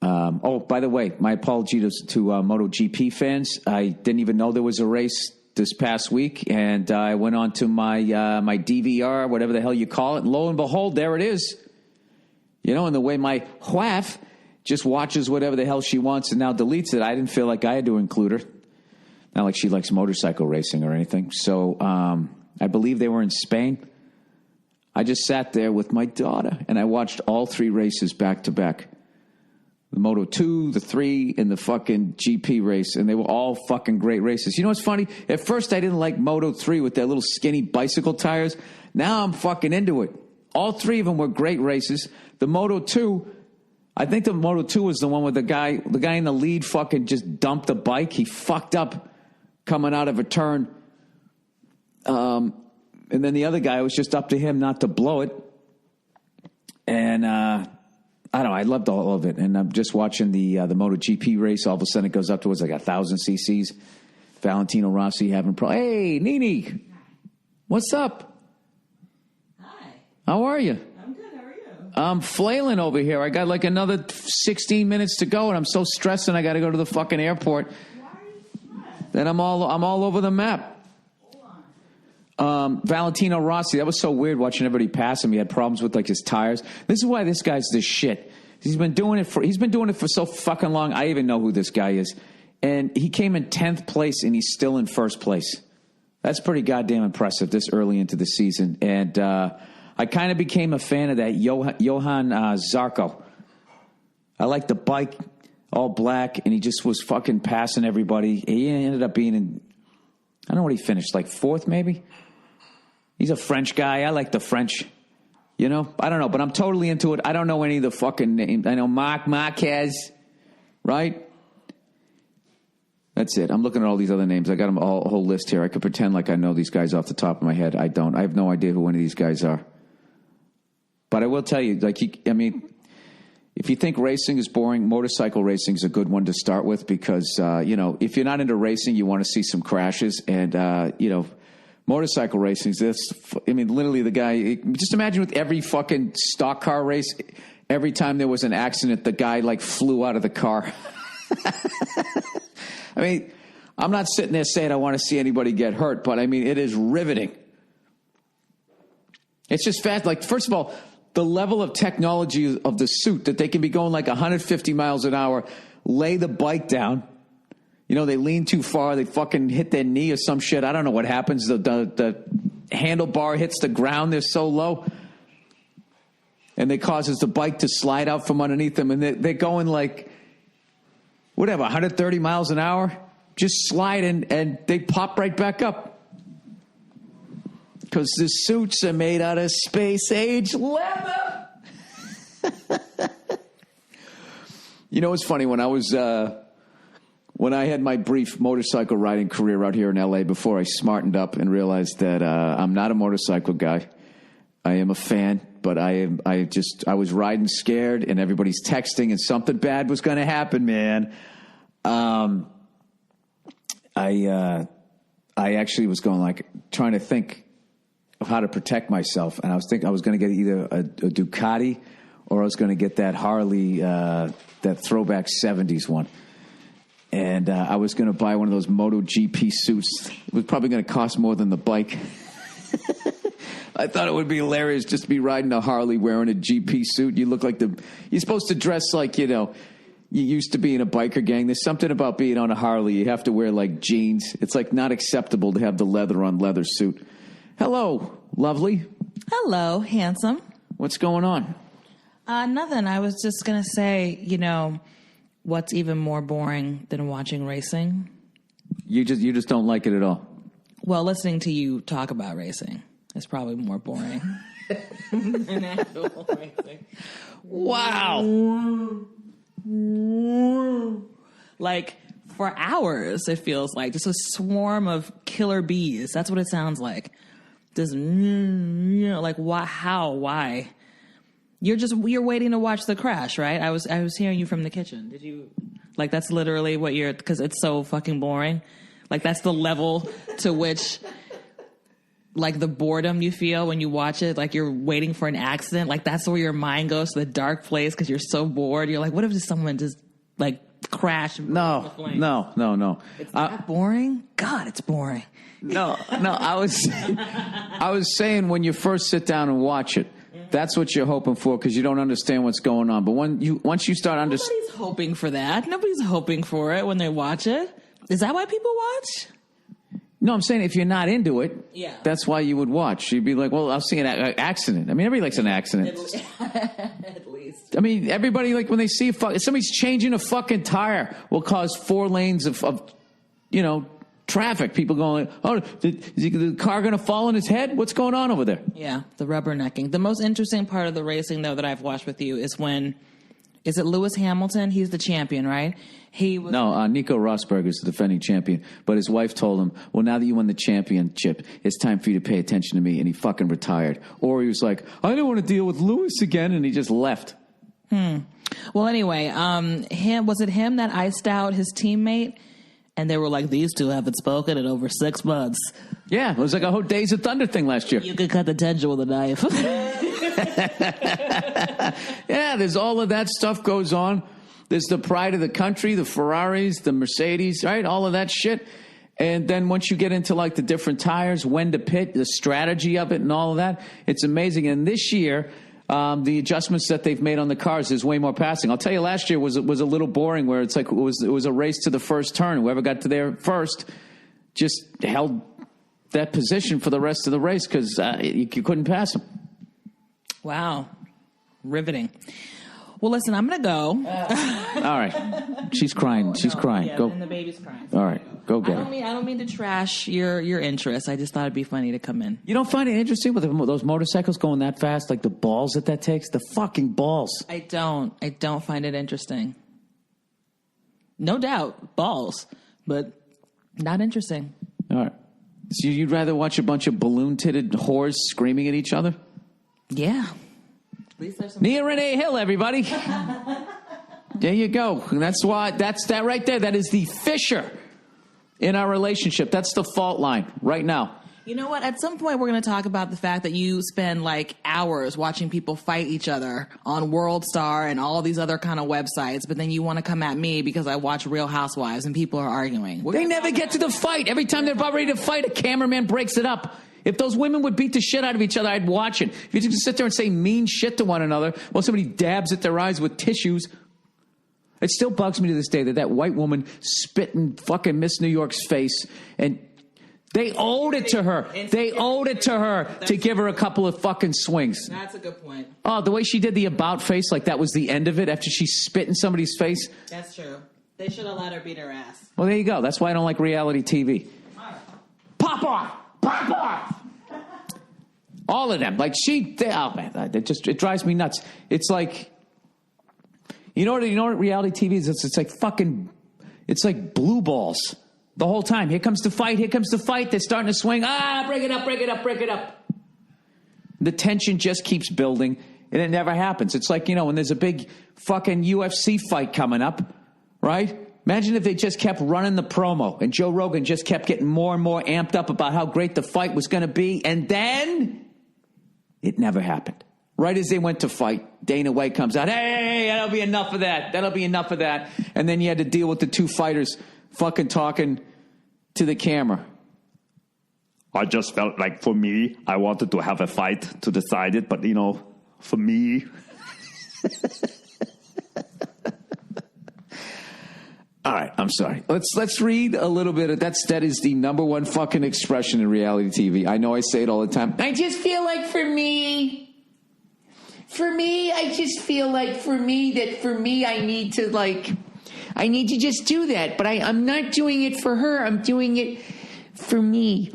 By the way, my apologies to MotoGP fans. I didn't even know there was a race this past week, and I went on to my DVR, whatever the hell you call it, and lo and behold, there it is. And the way my wife just watches whatever the hell she wants and now deletes it, I didn't feel like I had to include her. Not like she likes motorcycle racing or anything. So I believe they were in Spain. I just sat there with my daughter, and I watched all 3 races back to back. The Moto 2, the 3, and the fucking GP race. And they were all fucking great races. You know what's funny? At first, I didn't like Moto 3 with their little skinny bicycle tires. Now I'm fucking into it. All 3 of them were great races. The Moto 2, I think the Moto 2 was the one where the guy in the lead fucking just dumped the bike. He fucked up coming out of a turn. And then the other guy, it was just up to him not to blow it. And I don't know, I loved all of it. And I'm just watching the MotoGP race. All of a sudden it goes up towards like 1,000 cc's. Valentino Rossi having Hey, Nini. What's up? Hi. How are you? I'm good. How are you? I'm flailing over here. I got like another 16 minutes to go, and I'm so stressed, and I got to go to the fucking airport. Why are you stressed? Then I'm all over the map. Valentino Rossi, that was so weird watching everybody pass him. He had problems with like his tires. This is why this guy's this shit. He's been doing it for so fucking long. I even know who this guy is. And he came in 10th place, and he's still in first place. That's pretty goddamn impressive this early into the season. And I kind of became a fan of that Johan Zarco. I like the bike, all black, and he just was fucking passing everybody. He ended up being in, I don't know what he finished, like 4th maybe? He's a French guy. I like the French. I don't know, but I'm totally into it. I don't know any of the fucking names. I know Marc Marquez, right? That's it. I'm looking at all these other names. I got them all, a whole list here. I could pretend like I know these guys off the top of my head. I don't. I have no idea who any of these guys are. But I will tell you, if you think racing is boring, motorcycle racing is a good one to start with because, if you're not into racing, you want to see some crashes. And, motorcycle racing is this. Literally the guy, just imagine with every fucking stock car race, every time there was an accident, the guy like flew out of the car. I'm not sitting there saying I want to see anybody get hurt, but it is riveting. It's just fast. Like, first of all, the level of technology of the suit that they can be going like 150 miles an hour, lay the bike down. They lean too far. They fucking hit their knee or some shit. I don't know what happens. The handlebar hits the ground. They're so low. And it causes the bike to slide out from underneath them. And they're going like, whatever, 130 miles an hour. Just slide and they pop right back up. Because the suits are made out of space-age leather. It's funny, when I had my brief motorcycle riding career out here in L.A. before I smartened up and realized that I'm not a motorcycle guy. I am a fan, but I was riding scared, and everybody's texting, and something bad was going to happen, man. I actually was going trying to think of how to protect myself, and I was thinking I was going to get either a Ducati or I was going to get that Harley, that throwback 70s one. And I was going to buy one of those MotoGP suits. It was probably going to cost more than the bike. I thought it would be hilarious just to be riding a Harley wearing a GP suit. You look like you're supposed to dress like, you used to be in a biker gang. There's something about being on a Harley. You have to wear like jeans. It's like not acceptable to have the leather on leather suit. Hello, lovely. Hello, handsome. What's going on? Nothing. I was just going to say, what's even more boring than watching racing? You just don't like it at all. Well, listening to you talk about racing is probably more boring than actual racing. Wow. Like, for hours, it feels like. Just a swarm of killer bees. That's what it sounds like. Just, like, why? How? Why? You're waiting to watch the crash, right? I was hearing you from the kitchen. Did you, like, that's literally what because it's so fucking boring. Like, that's the level to which like the boredom you feel when you watch it, like you're waiting for an accident. Like that's where your mind goes to the dark place because you're so bored. You're like, what if someone just like crash? No. It's that boring? God, it's boring. No. I was saying when you first sit down and watch it, that's what you're hoping for because you don't understand what's going on. But once you start understanding, nobody's hoping for that. Nobody's hoping for it when they watch it. Is that why people watch? No, I'm saying if you're not into it, yeah, that's why you would watch. You'd be like, well, I'll see an accident. I mean, everybody likes an accident. At least. I mean, everybody, like, when they see somebody's changing a fucking tire will cause 4 lanes of traffic. People going, oh, is the car going to fall on his head? What's going on over there? Yeah, the rubbernecking. The most interesting part of the racing, though, that I've watched with you is when, is it Lewis Hamilton? He's the champion, right? Nico Rosberg is the defending champion, but his wife told him, well, now that you won the championship, it's time for you to pay attention to me, and he fucking retired. Or he was like, I don't want to deal with Lewis again, and he just left. Well, anyway, was it him that iced out his teammate? And they were like, these two haven't spoken in over 6 months. Yeah, it was like a whole Days of Thunder thing last year. You could cut the tension with a knife. Yeah, there's all of that stuff goes on. There's the pride of the country, the Ferraris, the Mercedes, right? All of that shit. And then once you get into like the different tires, when to pit, the strategy of it and all of that, it's amazing. And this year, the adjustments that they've made on the cars, there's way more passing. I'll tell you, last year was a little boring where it's like it was a race to the first turn. Whoever got to there first just held that position for the rest of the race because you couldn't pass them. Wow. Riveting. Well, listen, I'm going to go. All right. She's crying. She's crying. Yeah, go. And the baby's crying. All right. Go get her. I don't mean to trash your interest. I just thought it'd be funny to come in. You don't find it interesting with those motorcycles going that fast, like the balls that takes? The fucking balls. I don't find it interesting. No doubt, balls, but not interesting. All right. So you'd rather watch a bunch of balloon-titted whores screaming at each other? Yeah. At least there's some. Nia Renee Hill, everybody. There you go. And that's that right there. That is the fissure in our relationship. That's the fault line right now. You know what? At some point, we're going to talk about the fact that you spend like hours watching people fight each other on World Star and all these other kind of websites, but then you want to come at me because I watch Real Housewives and people are arguing. They never get to the fight. Every time they're about ready to fight, a cameraman breaks it up. If those women would beat the shit out of each other, I'd watch it. If you just sit there and say mean shit to one another while somebody dabs at their eyes with tissues, it still bugs me to this day that white woman spit in fucking Miss New York's face, and they owed it to her. They owed it to her to give her a couple of fucking swings. That's a good point. Oh, the way she did the about face, like that was the end of it after she spit in somebody's face. That's true. They should have let her beat her ass. Well, there you go. That's why I don't like reality TV. Pop off! Pop off! All of them. Like it drives me nuts. It's like, you know what reality TV is? It's like fucking, it's like blue balls the whole time. Here comes the fight. They're starting to swing. Break it up. The tension just keeps building and it never happens. It's like, when there's a big fucking UFC fight coming up, right? Imagine if they just kept running the promo and Joe Rogan just kept getting more and more amped up about how great the fight was going to be. And then it never happened. Right as they went to fight, Dana White comes out, hey, that'll be enough of that. And then you had to deal with the two fighters fucking talking to the camera. I just felt like for me, I wanted to have a fight to decide it. But, for me... All right, I'm sorry. Let's read a little bit of that is the number one fucking expression in reality TV. I know I say it all the time. I just feel like for me, I just feel like I need to just do that. But I'm not doing it for her. I'm doing it for me.